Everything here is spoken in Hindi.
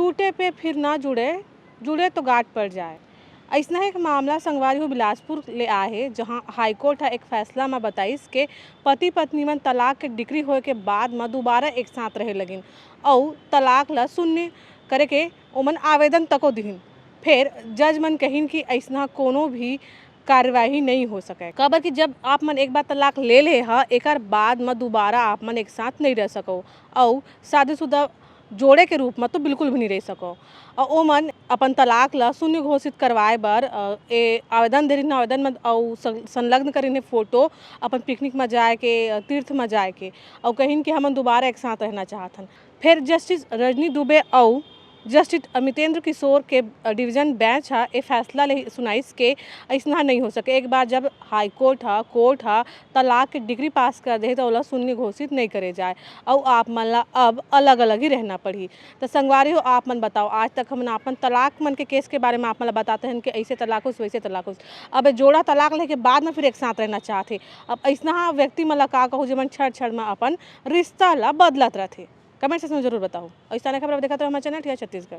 टूटे पे फिर ना जुड़े, जुड़े तो गांठ पड़ जाए। ऐसा एक मामला संगवारी हो बिलासपुर ले आए है, जहां हाईकोर्ट एक फैसला में बताइस के पति पत्नी मन तलाक के डिग्री होए के बाद में दोबारा एक साथ रहे लगिन और तलाक ला शून्य करे के ओमन आवेदन तको दिहिन। फिर जज मन कहिन कि ऐसा कोनो भी कार्यवाही नहीं हो सके, काबर कि जब आप मन एक बार तलाक ले ले हा एक बाद में दोबारा आप मन एक साथ नहीं रह सको और शादीशुदा जोड़े के रूप में तो बिल्कुल भी नहीं रह सको। और ओमन अपन तलाक ला शून्य घोषित करवाए बर आवेदन देरिन, आवेदन में और संलग्न करिन फोटो अपन पिकनिक में जाए के, तीर्थ में जाए के, और कहिन कि हम दोबारा एक साथ रहना चाहतन। फिर जस्टिस रजनी दुबे और जस्टिस अमितेंद्र किशोर के डिवीजन बेंच हा ये फैसला ले सुनाइस के ऐसा नहीं हो सके। एक बार जब हाई कोर्ट हा तलाक के डिग्री पास कर दे तो ओला शून्य घोषित नहीं करे जाए और आप मन ला अब अलग अलग ही रहना पड़ी। तो संगवारी हो, आप मन बताओ, आज तक हम अपन तलाक मन के केस के बारे में आप मन बताते हैं कि ऐसे तलाक हो वैसे तलाक हो, अब जोड़ा तलाक ले के बाद में फिर एक साथ रहना चाहते। अब ऐसा व्यक्ति मन ला का कहूँ जब छड़ छड़ में अपन रिश्ता ला बदलत रहते। कमेंट सेक्शन में जरूर बताओ। ऐसा खबर देखा तो हमारे चैनल टिया छत्तीसगढ़।